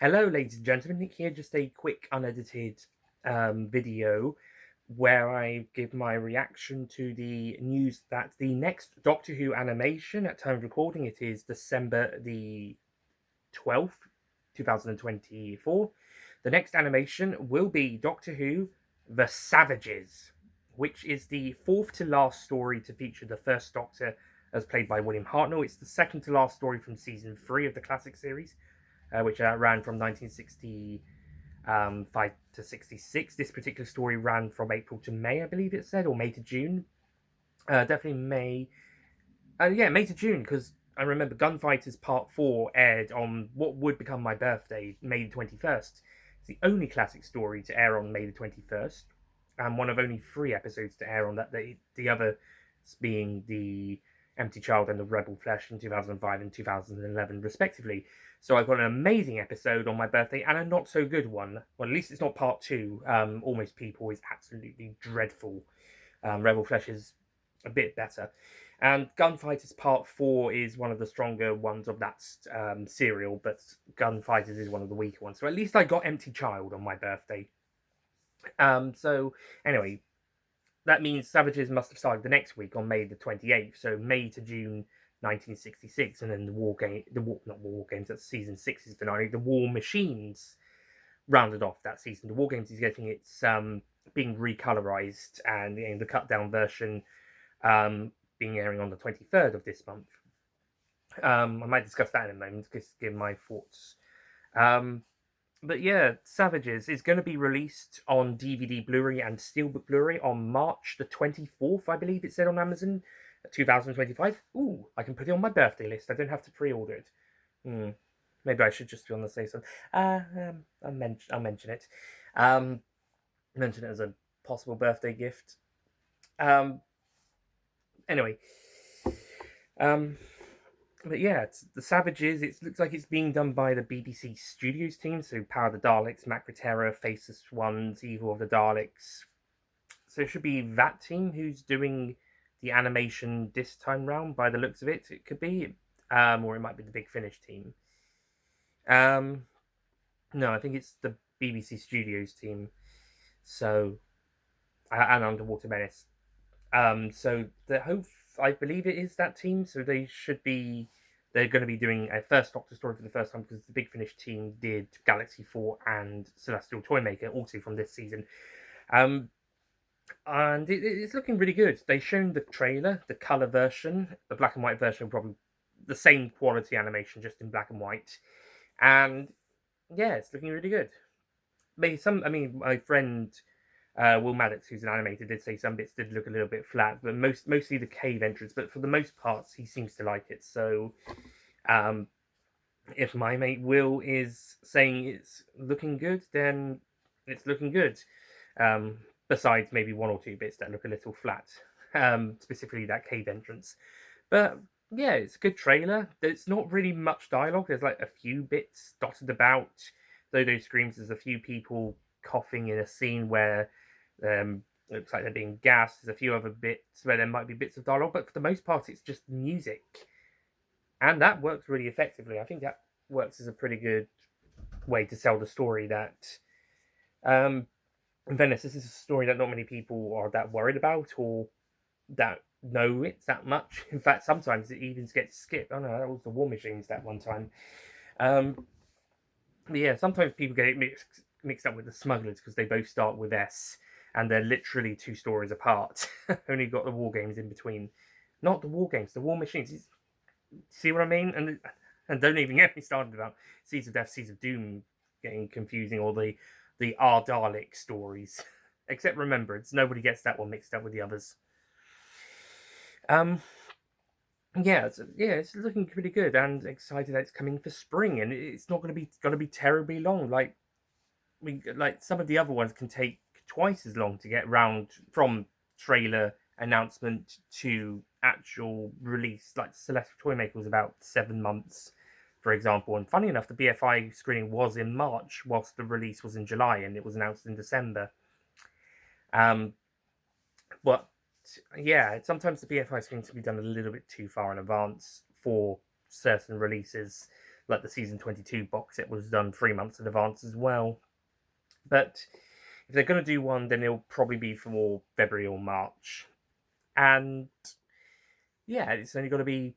Hello, ladies and gentlemen. Nick here, just a quick unedited video where I give my reaction to the news that the next Doctor Who animation, at time of recording, it is December the 12th, 2024. The next animation will be Doctor Who The Savages, which is the fourth to last story to feature the first Doctor as played by William Hartnell. It's the second to last story from season 3 of the classic series, which ran from 1965 to 66. This particular story ran from April to May, I believe it said, or May to June. Definitely May. Yeah, May to June, because I remember Gunfighters Part 4 aired on what would become my birthday, May the 21st. It's the only classic story to air on May the 21st, and one of only 3 episodes to air on that day. The other being the Empty Child and the Rebel Flesh in 2005 and 2011, respectively. So I've got an amazing episode on my birthday and a not so good one. Well, at least it's not part 2. Almost People is absolutely dreadful. Rebel Flesh is a bit better. And Gunfighters Part 4 is one of the stronger ones of that serial, but Gunfighters is one of the weaker ones. So at least I got Empty Child on my birthday. So anyway, that means Savages must have started the next week on May the 28th. So May to June 1966, and then not War Games, that's season 6's finale. The War Machines rounded off that season. The War Games is getting its being recolorized, and the cut down version being airing on the 23rd of this month. I might discuss that in a moment, just give my thoughts. But yeah, Savages is going to be released on DVD, Blu-ray, and Steelbook Blu-ray on March the 24th, I believe it said on Amazon, 2025. Ooh, I can put it on my birthday list. I don't have to pre-order it. Maybe I should just be on the safe side. I'll mention it. Mention it as a possible birthday gift. Anyway, but yeah, it's the Savages. It looks like it's being done by the BBC Studios team. So Power of the Daleks, Macra Terror, Faceless Ones, Evil of the Daleks. So it should be that team who's doing the animation this time round. By the looks of it, it could be, or it might be the Big Finish team. No, I think it's the BBC Studios team. So and Underwater Menace. So I believe it is that team. So they're going to be doing a first Doctor story for the first time, because the Big Finish team did Galaxy 4 and Celestial Toymaker, also from this season. And it's looking really good. They've shown the trailer, the color version, the black and white version, probably the same quality animation, just in black and white. And yeah, it's looking really good. My friend Will Maddox, who's an animator, did say some bits did look a little bit flat, but mostly the cave entrance. But for the most parts, he seems to like it. So, if my mate Will is saying it's looking good, then it's looking good. Besides maybe 1 or 2 bits that look a little flat, specifically that cave entrance. But yeah, it's a good trailer. There's not really much dialogue. There's like a few bits dotted about. Though those screams, there's a few people coughing in a scene where looks like they're being gassed. There's a few other bits where there might be bits of dialogue, but for the most part, it's just music. And that works really effectively. I think that works as a pretty good way to sell the story that in Venice, this is a story that not many people are that worried about or that know it that much. In fact, sometimes it even gets skipped. Oh no, that was the War Machines that one time. Yeah, sometimes people get it mixed up with the Smugglers, because they both start with S, and they're literally 2 stories apart. Only got the War Games in between. Not the War Games, the War Machines. See what I mean? And don't even get me started about Seeds of Death, Seeds of Doom getting confusing, or the R Dalek stories. Except Remembrance, nobody gets that one mixed up with the others. It's looking pretty good, and excited that it's coming for spring, and it's not going to be terribly long. Like some of the other ones can take twice as long to get round from trailer announcement to actual release. Like Celestial Toymaker was about 7 months, for example. And funny enough, the BFI screening was in March, whilst the release was in July, and it was announced in December. But yeah, sometimes the BFI screenings can be done a little bit too far in advance for certain releases. like the season 22 box set was done 3 months in advance as well. But if they're going to do one, then it'll probably be for February or March. And yeah, it's only going to be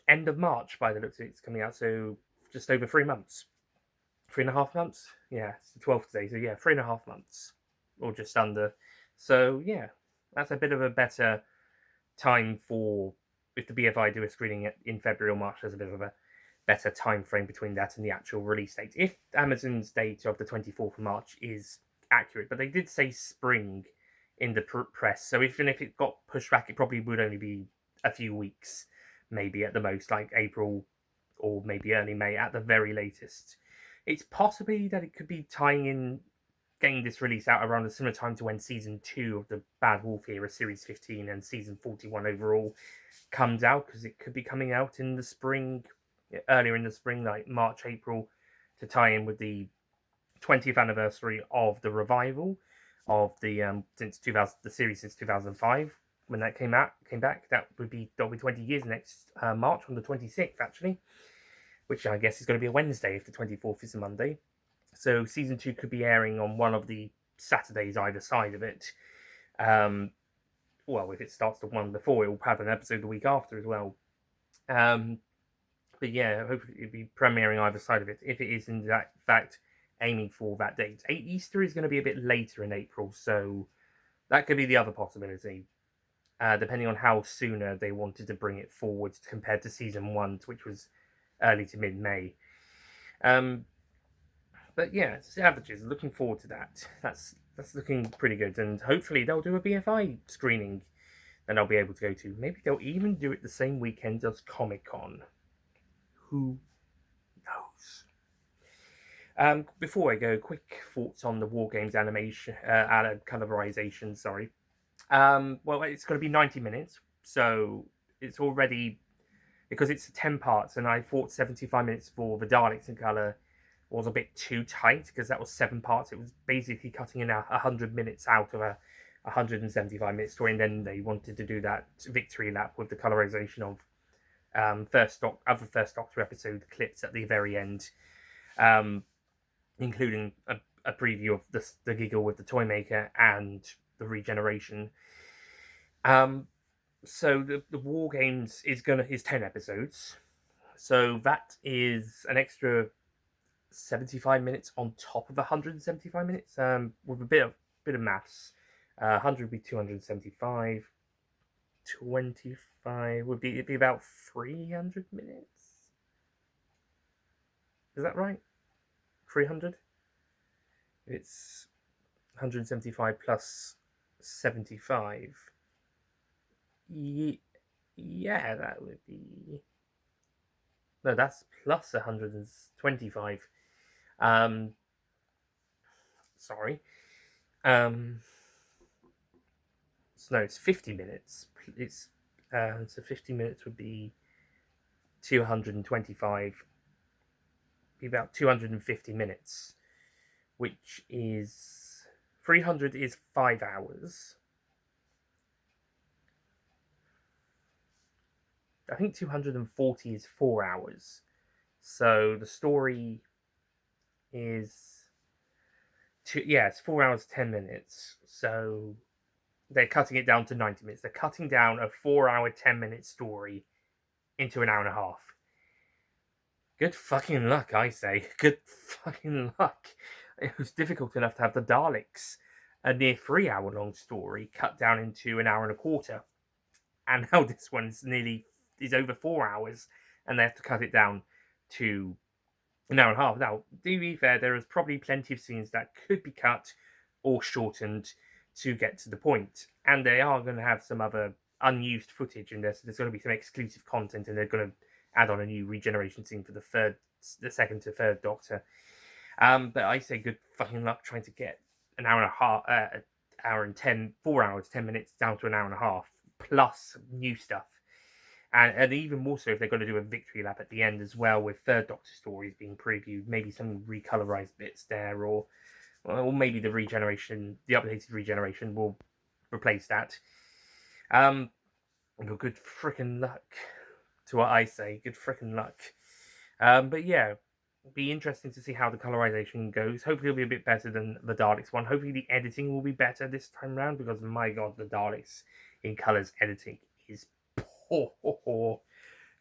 end of March by the looks of it. It's coming out, so just over 3 months. 3.5 months? Yeah, it's the 12th today, so yeah, 3.5 months. Or just under. So yeah, that's a bit of a better time for, if the BFI do a screening in February or March, there's a bit of a better time frame between that and the actual release date. If Amazon's date of the 24th of March is accurate, but they did say spring in the press, so even if it got pushed back, it probably would only be a few weeks, maybe at the most, like April or maybe early May at the very latest. It's possibly that it could be tying in, getting this release out around a similar time to when season 2 of the Bad Wolf era, series 15, and season 41 overall comes out, because it could be coming out in the spring, earlier in the spring, like March, April, to tie in with the 20th anniversary of the revival of the since 2000, the series since 2005, when that came back. That'll be 20 years next March, on the 26th actually, which I guess is going to be a Wednesday if the 24th is a Monday. So season 2 could be airing on one of the Saturdays either side of it. Well, if it starts the one before, it will have an episode the week after as well. But yeah, hopefully it'll be premiering either side of it, if it is in fact aiming for that date. Easter is going to be a bit later in April, so that could be the other possibility, depending on how sooner they wanted to bring it forward compared to season 1, which was early to mid-May. But yeah, Savages, looking forward to that. That's looking pretty good, and hopefully they'll do a BFI screening that I'll be able to go to. Maybe they'll even do it the same weekend as Comic-Con. Who knows? Before I go, quick thoughts on the War Games animation, colorization. Sorry. Well, it's going to be 90 minutes, so it's already, because it's 10 parts, and I thought 75 minutes for the Daleks in color was a bit too tight, because that was 7 parts. It was basically cutting in 100 minutes out of a 175-minute story, and then they wanted to do that victory lap with the colorization of First Doctor episode clips at the very end, including a preview of the giggle with the Toymaker and the regeneration. So the War Games is 10 episodes, so that is an extra 75 minutes on top of 175 minutes, with a bit of maths. 100 would be 275. 25 would be, it'd be about 300 minutes. Is that right? 300? It's 175 plus 75. Yeah, that would be... No, that's plus 125. Sorry. So no, it's 50 minutes. It's so 50 minutes would be 225. Be about 250 minutes, which is 300 is 5 hours. I think 240 is 4 hours. So the story is it's 4 hours 10 minutes. So they're cutting it down to 90 minutes. They're cutting down a 4-hour 10-minute story into an hour and a half. Good fucking luck, I say. Good fucking luck. It was difficult enough to have the Daleks, a near 3-hour long story, cut down into an hour and a quarter. And now this one is over 4 hours, and they have to cut it down to an hour and a half. Now, to be fair, there is probably plenty of scenes that could be cut or shortened to get to the point. And they are going to have some other unused footage in there, so there's going to be some exclusive content, and they're going to add on a new regeneration scene for the second to third Doctor. But I say good fucking luck trying to get an hour and a half, 4 hours, 10 minutes down to an hour and a half, plus new stuff. And even more so if they're going to do a victory lap at the end as well, with third Doctor stories being previewed, maybe some recolorized bits there, or maybe the updated regeneration will replace that. Good freaking luck to what I say. Good freaking luck. But yeah, be interesting to see how the colorization goes. Hopefully, it'll be a bit better than the Daleks one. Hopefully, the editing will be better this time round because my god, the Daleks in colors editing is poor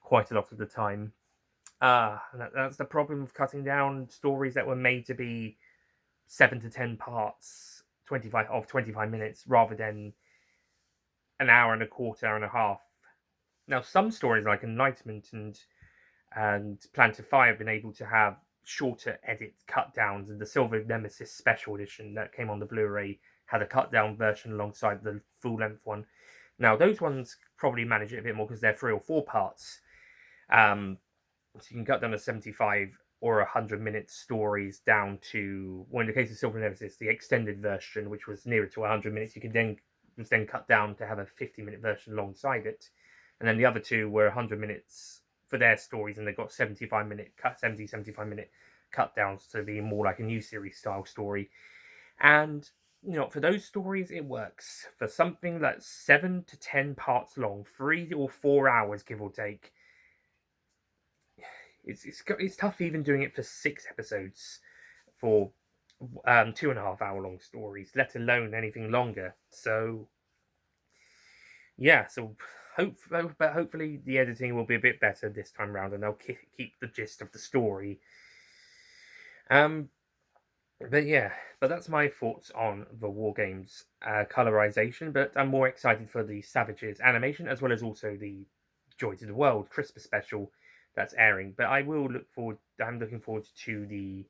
quite a lot of the time. That's the problem of cutting down stories that were made to be 7 to 10 parts, 25 minutes, rather than an hour and a quarter, hour and a half. Now, some stories like Enlightenment and Plan to Fire have been able to have shorter edit cut downs, and the Silver Nemesis Special Edition that came on the Blu-ray had a cut down version alongside the full length one. Now, those ones probably manage it a bit more because they're 3 or 4 parts. Um, so you can cut down to 75 or 100-minute stories down to, well, in the case of Silver Nemesis, the extended version, which was nearer to 100 minutes, you could then was then cut down to have a 50-minute version alongside it. And then the other two were 100 minutes for their stories, and they got 75-minute cut downs to be more like a new series style story. And for those stories, it works. For something that's 7 to 10 parts long, 3 or 4 hours, give or take, it's tough even doing it for 6 episodes for 2.5 hour long stories, let alone anything longer. So yeah, but hopefully the editing will be a bit better this time round, and they'll keep the gist of the story. Um, but yeah, but that's my thoughts on the War Games colorization. But I'm more excited for the Savages animation, as well as also the Joy to the World Christmas special that's airing. But I will look forward. I'm looking forward to the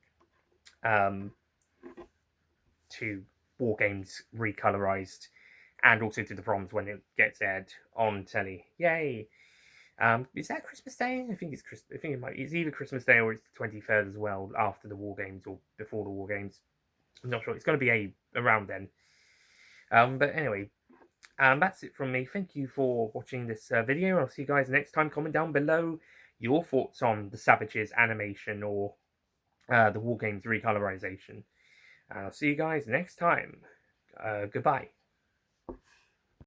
um to War Games recolorized, and also to the Proms when it gets aired on telly. Yay! Is that Christmas Day? I think it's I think it might. It's either Christmas Day or it's the 23rd as well, after the War Games or before the War Games. I'm not sure. It's going to be around then. But anyway, that's it from me. Thank you for watching this video. I'll see you guys next time. Comment down below your thoughts on the Savages animation or the War Games recolorization. I'll see you guys next time. Goodbye.